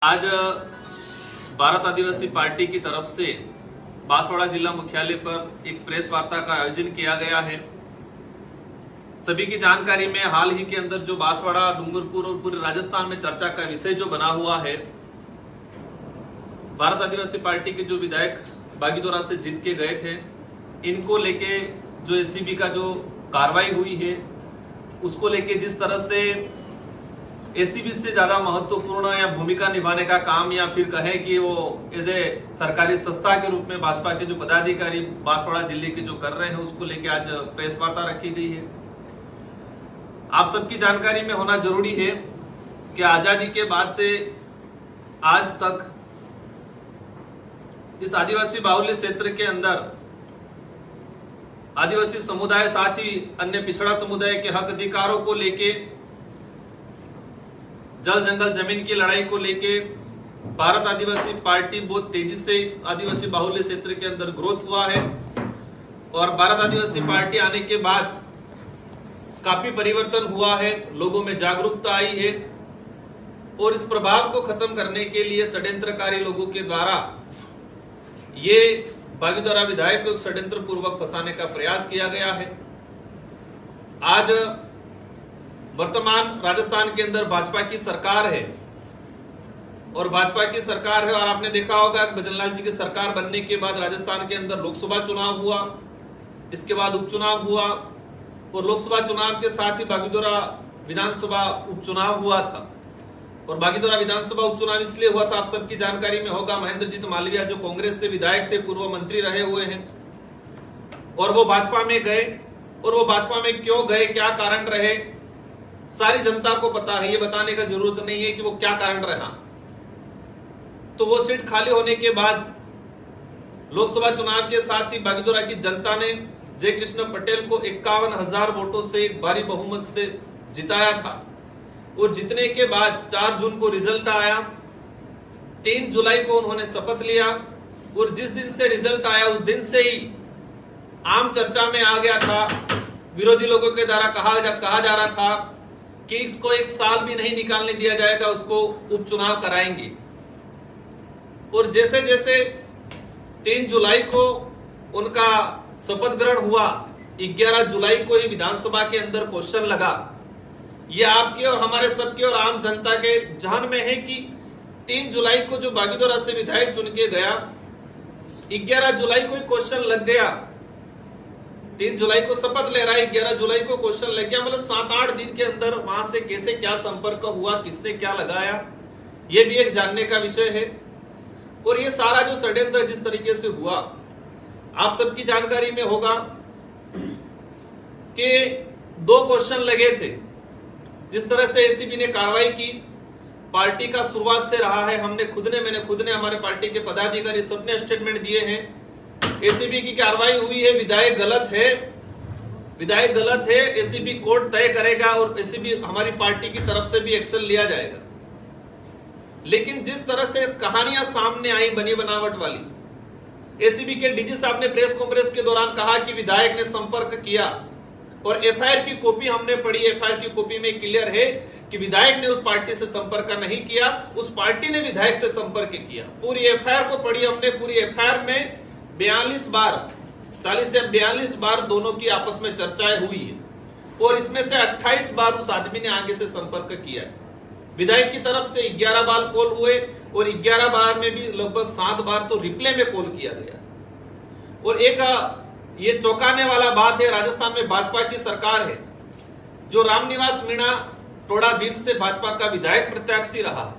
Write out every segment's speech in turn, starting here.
आज भारत आदिवासी पार्टी की तरफ से बांसवाड़ा जिला मुख्यालय पर एक प्रेस वार्ता का आयोजन किया गया है। सभी की जानकारी में हाल ही के अंदर जो बांसवाड़ा, डूंगरपुर और पूरे राजस्थान में चर्चा का विषय जो बना हुआ है, भारत आदिवासी पार्टी के जो विधायक बागीदोरा से जीत के गए थे, इनको लेके जो एसीबी का जो कार्रवाई हुई है, उसको लेके जिस तरह से एसीबी से ज्यादा महत्वपूर्ण या भूमिका निभाने का काम या फिर कहें कि वो एज ए सरकारी संस्था के रूप में भाजपा के जो पदाधिकारी बांसवाड़ा जिले के जो कर रहे हैं, उसको लेके आज प्रेस वार्ता रखी गई है। आप सबकी जानकारी में होना जरूरी है कि आजादी के बाद से आज तक इस आदिवासी बाहुल्य क्षेत्र के अंदर आदिवासी समुदाय, साथ ही अन्य पिछड़ा समुदाय के हक अधिकारों को लेके, जल जंगल जमीन की लड़ाई को लेके भारत आदिवासी पार्टी बहुत तेजी से इस आदिवासी बाहुल्य क्षेत्र के अंदर ग्रोथ हुआ है। और भारत आदिवासी पार्टी आने के बाद काफी परिवर्तन हुआ है, लोगों में जागरूकता आई है और इस प्रभाव को खत्म करने के लिए षड्यंत्रकारी लोगों के द्वारा ये बागीदोरा विधायक को षड्यंत्र पूर्वक फंसाने का प्रयास किया गया है। आज वर्तमान राजस्थान के अंदर भाजपा की सरकार है और आपने देखा होगा कि भजनलाल जी की सरकार बनने के बाद राजस्थान के अंदर लोकसभा चुनाव हुआ, इसके बाद उपचुनाव हुआ और लोकसभा चुनाव के साथ ही बागीदोरा विधानसभा उपचुनाव हुआ था। और बागीदोरा विधानसभा उपचुनाव इसलिए हुआ था, आप सबकी जानकारी में होगा, महेंद्रजीत मालवीय जो कांग्रेस से विधायक थे, पूर्व मंत्री रहे हुए हैं, और वो भाजपा में गए। और वो भाजपा में क्यों गए, क्या कारण रहे, सारी जनता को पता है, ये बताने का जरूरत नहीं है कि वो क्या कारण रहा। तो वो सीट खाली होने के बाद लोकसभा चुनाव के साथ ही बागीदोरा की जनता ने जय कृष्ण पटेल को 51,000 वोटों से एक भारी बहुमत से जिताया था। और जीतने के बाद 4 जून को रिजल्ट आया, 3 जुलाई को उन्होंने शपथ लिया और जिस दिन से रिजल्ट आया उस दिन से ही आम चर्चा में आ गया था, विरोधी लोगों के द्वारा कहा जा रहा था कि इसको 1 साल भी नहीं निकालने दिया जाएगा, उसको उपचुनाव कराएंगे। और जैसे जैसे 3 जुलाई को उनका शपथ ग्रहण हुआ, 11 जुलाई को ही विधानसभा के अंदर क्वेश्चन लगा। ये आपके और हमारे सबके और आम जनता के जहन में है कि 3 जुलाई को जो बागीदोरा से विधायक चुन के गया, 11 जुलाई को ही क्वेश्चन लग गया। 3 जुलाई को शपथ ले रहा है, 11 जुलाई को क्वेश्चन लग गया। मतलब 7-8 दिन के अंदर वहां से कैसे क्या संपर्क हुआ, किसने क्या लगाया, ये भी एक जानने का विषय है। और ये सारा जो षड्यंत्र जिस तरीके से हुआ, आप सबकी जानकारी में होगा कि 2 क्वेश्चन लगे थे। जिस तरह से एसीबी ने कार्रवाई की, पार्टी का शुरुआत से रहा है, मैंने खुद ने हमारे पार्टी के पदाधिकारी सबने स्टेटमेंट दिए हैं। एसीबी की कार्रवाई हुई है, विधायक गलत है, एसीबी कोर्ट तय करेगा और एसीबी हमारी पार्टी की तरफ से भी एक्शन लिया जाएगा। लेकिन जिस तरह से कहानियां सामने आई बनी बनावट वाली, एसीबी के डीजी साहब ने प्रेस कॉन्फ्रेंस के दौरान कहा कि विधायक ने संपर्क किया और एफआईआर की कॉपी हमने पढ़ी, एफआईआर की कॉपी में क्लियर है कि विधायक ने उस पार्टी से संपर्क नहीं किया, उस पार्टी ने विधायक से संपर्क किया। पूरी एफआईआर को पढ़ी हमने, पूरी एफआईआर में 42 बार, 40 से 42 बार दोनों की आपस में चर्चाएं हुई है और इसमें से 28 बार उस आदमी ने आगे से संपर्क किया है। विधायक की तरफ से 11 बार कॉल हुए और 11 बार में भी लगभग 7 बार तो रिप्ले में कॉल किया गया। और एक ये चौंकाने वाला बात है, राजस्थान में भाजपा की सरकार है, जो रामनिवास मीणा टोडा भीम से भाजपा का विधायक प्रत्याशी रहा।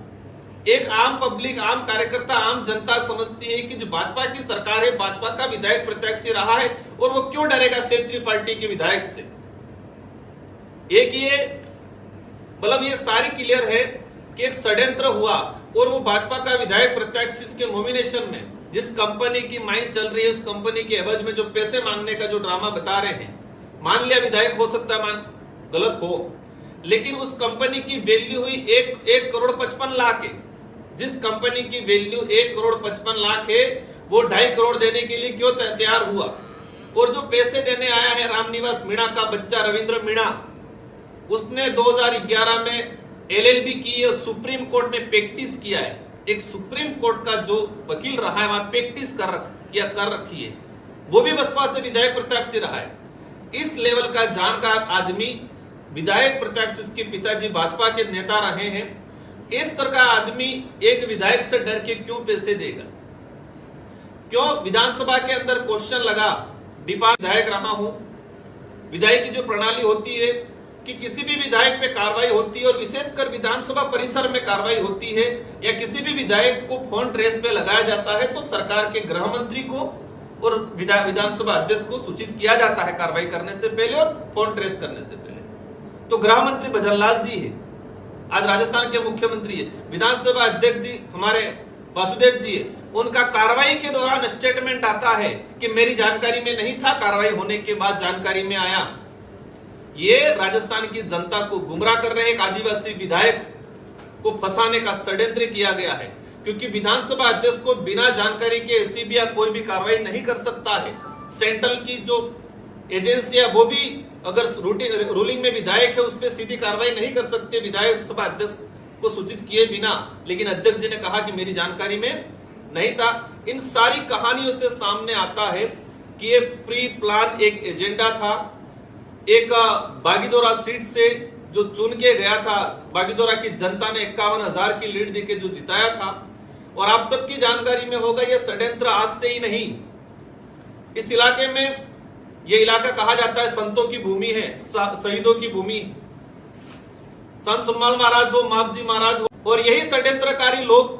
एक आम पब्लिक, आम कार्यकर्ता, आम जनता समझती है कि जो भाजपा की सरकार है, भाजपा का विधायक प्रत्याशी रहा है और वो क्यों डरेगा क्षेत्रीय पार्टी के विधायक से। एक ये मतलब ये सारी क्लियर है कि एक षड्यंत्र हुआ और वो भाजपा का विधायक प्रत्याशी के नॉमिनेशन में जिस कंपनी की माइंड चल रही है, उस कंपनी के एवज में जो पैसे मांगने का जो ड्रामा बता रहे हैं, मान लिया विधायक हो सकता है गलत हो, लेकिन उस कंपनी की वैल्यू हुई 1 करोड़ 55 लाख है। जिस कंपनी की वैल्यू 1 करोड़ 55 लाख है, वो 2.5 करोड़ देने के लिए क्यों तैयार हुआ। और जो पैसे देने आया है रामनिवास मीणा का बच्चा रविंद्र मीणा, उसने 2011 में एलएलबी की है, सुप्रीम कोर्ट में प्रैक्टिस किया है। एक सुप्रीम कोर्ट का जो वकील रहा है वहां प्रैक्टिस कर रखी है, वो भी बसपा से विधायक प्रत्याशी रहा है। इस लेवल का जानकार आदमी विधायक प्रत्याशी, उसके पिताजी भाजपा के नेता रहे हैं, इस तरह का आदमी एक विधायक से डर के क्यों पैसे देगा? क्यों? विधानसभा के अंदर क्वेश्चन लगा, दीपा विधायक रहा हूं, विधायक की जो प्रणाली होती है कि किसी भी विधायक पे कार्रवाई होती है और विशेषकर विधानसभा परिसर में कार्रवाई होती है या किसी भी विधायक को फोन ट्रेस पे लगाया जाता है तो सरकार के गृह मंत्री को और विधानसभा अध्यक्ष को सूचित किया जाता है कार्रवाई करने से पहले और फोन ट्रेस करने से पहले। तो गृह मंत्री भजनलाल जी है, आज राजस्थान के मुख्यमंत्री है, विधानसभा अध्यक्ष जी हमारे वासुदेव जी है, उनका कार्रवाई के दौरान स्टेटमेंट आता है कि मेरी जानकारी में नहीं था, कार्रवाई होने के बाद जानकारी में आया। ये राजस्थान की जनता को गुमराह कर रहे एक आदिवासी विधायक को फंसाने का षड्यंत्र किया गया है, क्योंकि विधानसभा अध्यक्ष को बिना जानकारी के एसीबी या कोई भी कार्रवाई नहीं कर सकता है। सेंट्रल की जो एजेंसियां वो भी अगर रूलिंग में विधायक है उस पर सीधी कार्रवाई नहीं कर सकते विधायक सभा अध्यक्ष को सूचित किए बिना, लेकिन अध्यक्ष जी ने कहा कि मेरी जानकारी में नहीं था। इन सारी कहानियों से सामने आता है कि ये प्री प्लान एक एजेंडा था। एक बागीदोरा सीट से जो चुन के गया था, बागीदोरा की जनता ने 51,000 की लीड देके जो जिताया था, और आप सबकी जानकारी में होगा ये षड्यंत्र आज से ही नहीं। इस इलाके में ये इलाका कहा जाता है संतों की भूमि है, शहीदों की भूमि है, संत सुम्माल महाराज हो, मापजी महाराज हो, और यही षड्यंत्रकारी लोग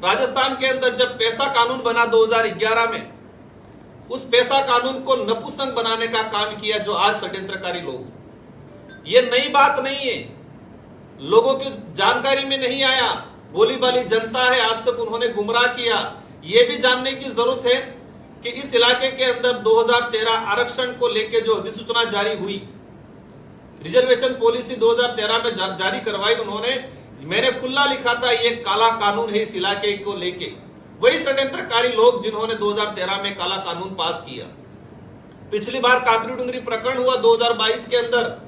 राजस्थान के अंदर जब पैसा कानून बना 2011 में, उस पैसा कानून को नपुंसक बनाने का काम किया जो आज षड्यंत्रकारी लोग। ये नई बात नहीं है, लोगों की जानकारी में नहीं आया, बोली बाली जनता है, आज तक उन्होंने गुमराह किया। ये भी जानने की जरूरत है कि इस इलाके के अंदर 2013 आरक्षण को लेकर जो अधिसूचना जारी हुई, रिजर्वेशन पॉलिसी 2013 में जारी करवाई उन्होंने, मैंने खुला लिखा था ये काला कानून है इस इलाके को लेके। वही षड्यंत्रकारी लोग जिन्होंने 2013 में काला कानून पास किया। पिछली बार काकरी डूंगरी प्रकरण हुआ 2022 के अंदर,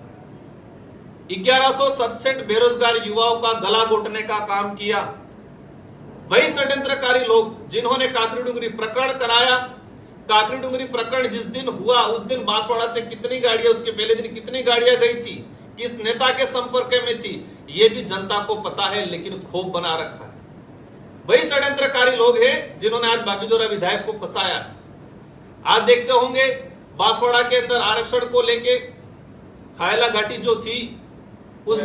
1167 बेरोजगार युवाओं का गला घोटने का काम किया। वही षड्यंत्रकारी लोग जिन्होंने काकरी डूंगरी प्रकरण कराया। काकरी डूंगरी प्रकरण जिस दिन हुआ उस दिन बांसवाड़ा से कितनी गाड़ियां, उसके पहले दिन कितनी गाड़ियां गई थी, किस नेता के संपर्क में थी, ये भी जनता को पता है, लेकिन खौफ बना रखा है। वही षड्यंत्रकारी लोग हैं जिन्होंने आज बागीदोरा विधायक को फंसाया। आज देखते होंगे बांसवाड़ा के अंदर आरक्षण को लेके खायला घाटी जो थी, उस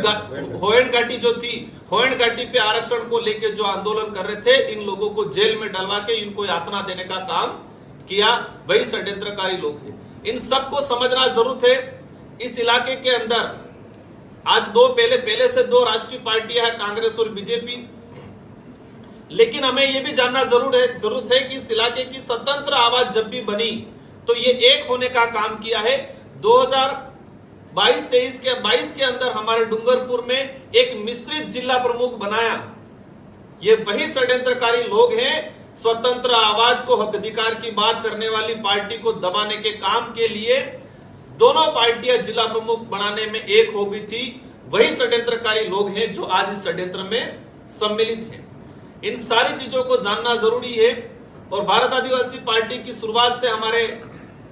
होयन घाटी जो थी, होयन घाटी पे आरक्षण को लेके जो आंदोलन कर रहे थे, इन लोगों को जेल में डलवा के इनको यातना देने का काम किया, वही षड्यंत्रकारी लोग हैं। इन सबको समझना जरूरत है। इस इलाके के अंदर आज पहले से दो राष्ट्रीय पार्टियां हैं, कांग्रेस और बीजेपी, लेकिन हमें यह भी जानना जरूरत है कि इस इलाके की स्वतंत्र आवाज जब भी बनी तो ये एक होने का काम किया है। 2022 के अंदर हमारे डूंगरपुर में एक मिश्रित जिला प्रमुख बनाया। ये वही षड्यंत्रकारी लोग हैं, स्वतंत्र आवाज को, हक अधिकार की बात करने वाली पार्टी को दबाने के काम के लिए दोनों पार्टियां जिला प्रमुख बनाने में एक हो गई थी। वही षड्यंत्रकारी लोग हैं जो आज इस षड्यंत्र में सम्मिलित हैं। इन सारी चीजों को जानना जरूरी है। और भारत आदिवासी पार्टी की शुरुआत से हमारे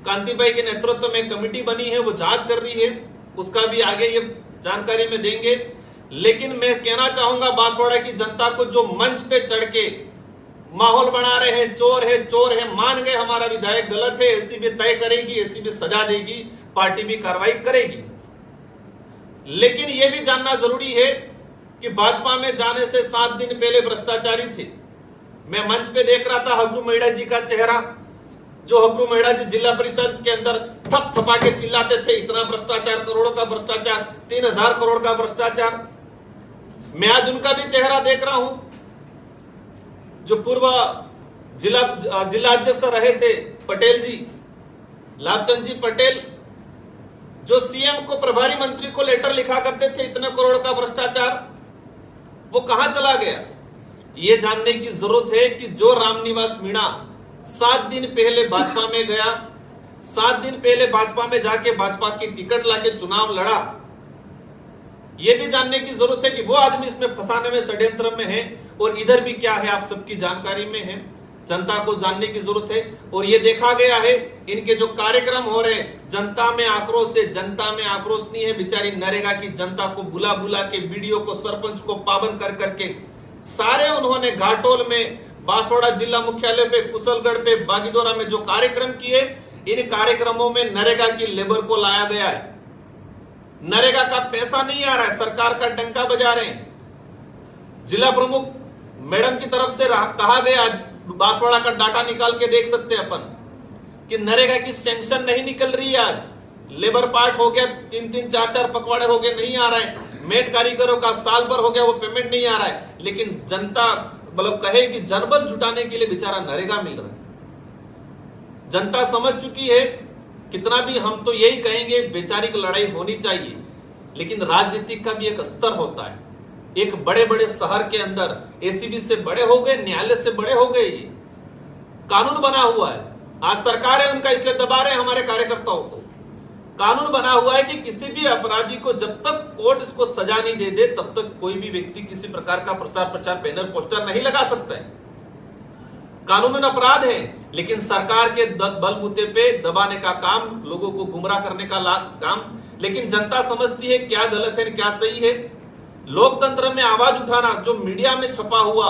कांति भाई के नेतृत्व में कमेटी बनी है, वो जांच कर रही है, उसका भी आगे ये जानकारी में देंगे। लेकिन मैं कहना चाहूंगा बांसवाड़ा की जनता को, जो मंच पे चढ़ के माहौल बना रहे हैं, चोर है, मान गए हमारा विधायक गलत है, एसीबी तय करेगी, एसीबी सजा देगी, पार्टी भी कार्रवाई करेगी। लेकिन यह भी जानना जरूरी है कि भाजपा में जाने से 7 दिन पहले भ्रष्टाचारी थे। मैं मंच पे देख रहा था हकरू मेहड़ा जी का चेहरा, जो हकरू मेहड़ा जी जिला परिषद के अंदर थप थपा के चिल्लाते थे, इतना भ्रष्टाचार, करोड़ों का भ्रष्टाचार, 3000 करोड़ का भ्रष्टाचार। मैं आज उनका भी चेहरा देख रहा हूं, जो पूर्व जिला अध्यक्ष रहे थे पटेल जी, लाभचंद जी पटेल, जो सीएम को, प्रभारी मंत्री को लेटर लिखा करते थे इतने करोड़ का भ्रष्टाचार, वो कहां चला गया? ये जानने की जरूरत है कि जो रामनिवास मीणा 7 दिन पहले भाजपा में गया, 7 दिन पहले भाजपा में जाके भाजपा की टिकट लाके चुनाव लड़ा, ये भी जानने की जरूरत है कि वो आदमी इसमें फंसाने में षड्यंत्र में है और इधर भी क्या है आप सबकी जानकारी में है। जनता को जानने की जरूरत है। और ये देखा गया है इनके जो कार्यक्रम हो रहे हैं, जनता में आक्रोश है, जनता में आक्रोश नहीं है बेचारी नरेगा की जनता को बुला बुला के वीडियो को सरपंच को पाबंद कर करके सारे उन्होंने घाटोल में, बांसवाड़ा जिला मुख्यालय पे, कुशलगढ़ पे, बागीदोरा में जो कार्यक्रम किए, इन कार्यक्रमों में नरेगा की लेबर को लाया गया है। नरेगा का पैसा नहीं आ रहा है, सरकार का डंका बजा रहे हैं। जिला प्रमुख मैडम की तरफ से कहा गया, बांसवाड़ा का डाटा निकाल के देख सकते हैं अपन कि नरेगा की सैंक्शन नहीं निकल रही है। आज लेबर पार्ट हो गया, 3-3, 4-4 पखवाड़े हो गए, नहीं आ रहा है। मेट कारीगरों का साल भर हो गया, वो पेमेंट नहीं आ रहा है। लेकिन जनता मतलब कहे कि जनबल जुटाने के लिए बेचारा नरेगा मिल रहा है। जनता समझ चुकी है। कितना भी हम तो यही कहेंगे बेचारी की लड़ाई होनी चाहिए, लेकिन राजनीति का भी एक स्तर होता है। एक बड़े बड़े शहर के अंदर एसीबी से बड़े हो गए, न्यायालय से बड़े हो गए, ये कानून बना हुआ है। आज सरकार है उनका, इसलिए दबा रहे हैं हमारे कार्यकर्ताओं को। कानून बना हुआ है कि किसी भी अपराधी को जब तक कोर्ट इसको सजा नहीं दे दे तब तक कोई भी व्यक्ति किसी प्रकार का प्रसार प्रचार बैनर पोस्टर नहीं लगा सकता है। कानूनन अपराध है, लेकिन सरकार के बलबूते पे दबाने का काम, लोगों को गुमराह करने का काम। लेकिन जनता समझती है क्या गलत है क्या सही है। लोकतंत्र में आवाज उठाना, जो मीडिया में छपा हुआ,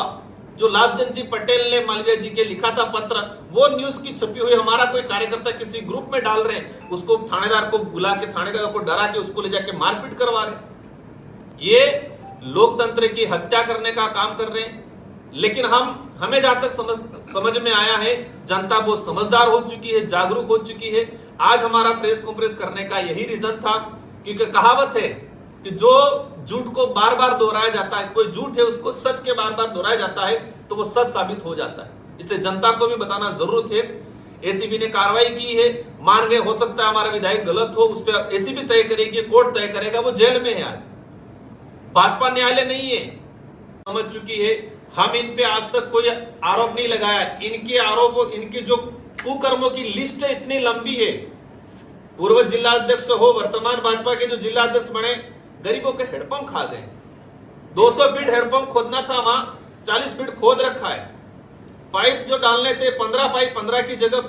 जो लाभचंद जी पटेल ने मालवीय जी के लिखा था पत्र, वो न्यूज की छपी हुई हमारा कोई कार्यकर्ता किसी ग्रुप में डाल रहे हैं, उसको थानेदार को बुला के, थानेदार को डरा के उसको ले जाके मारपीट करवा रहे। ये लोकतंत्र की हत्या करने का काम कर रहे हैं। लेकिन हमें जहां तक समझ में आया है, जनता बहुत समझदार हो चुकी है, जागरूक हो चुकी है। आज हमारा प्रेस कॉन्फ्रेंस करने का यही रीजन था, क्योंकि कहावत है कि जो झूठ को बार बार दोहराया जाता है, कोई झूठ है उसको सच के बार बार दोहराया जाता है तो वो सच साबित हो जाता है। इसलिए जनता को भी बताना जरूरत है। एसीबी ने कार्रवाई की है, मान गए, हो सकता है हमारा विधायक गलत हो, उस पर एसीबी तय करेगी, कोर्ट तय करेगा, वो जेल में है। आज भाजपा न्यायालय नहीं है, समझ चुकी है। हम इन पे आज तक कोई आरोप नहीं लगाया। इनके आरोप, इनके जो कुकर्मों की लिस्ट है इतनी लंबी है। पूर्व जिला अध्यक्ष हो, वर्तमान भाजपा के जो जिला अध्यक्ष बने, गरीबों के हेडपंप खा गए। 200 फीट हेडपंप खोदना था, वहां 40 फीट खोद रखा है। पाइप जो डालने थे 15 पाइप, 15 की जगह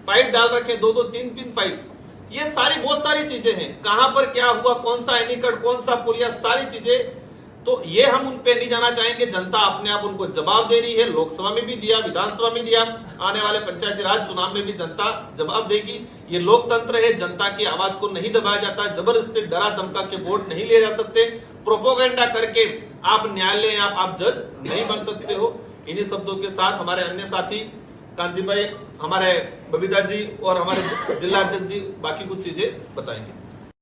पाइप डाल रखे, 2-2, 3-3 पाइप। ये सारी बहुत सारी चीजें हैं। कहां पर क्या हुआ, कौन सा एनीकट, कौन सा पुलिया, सारी चीजें, तो ये हम उन पे नहीं जाना चाहेंगे। जनता अपने आप उनको जवाब दे रही है। लोकसभा में भी दिया, विधानसभा में दिया, आने वाले पंचायती राज चुनाव में भी जनता जवाब देगी। ये लोकतंत्र है, जनता की आवाज को नहीं दबाया जाता। जबरदस्ती डरा धमका के वोट नहीं लिए जा सकते। प्रोपोगेंडा करके आप न्यायालय, आप जज नहीं बन सकते हो। इन्हीं शब्दों के साथ हमारे अन्य साथी कांति भाई, हमारे बबीता जी और हमारे जिला अध्यक्ष जी बाकी कुछ चीजें बताएंगे।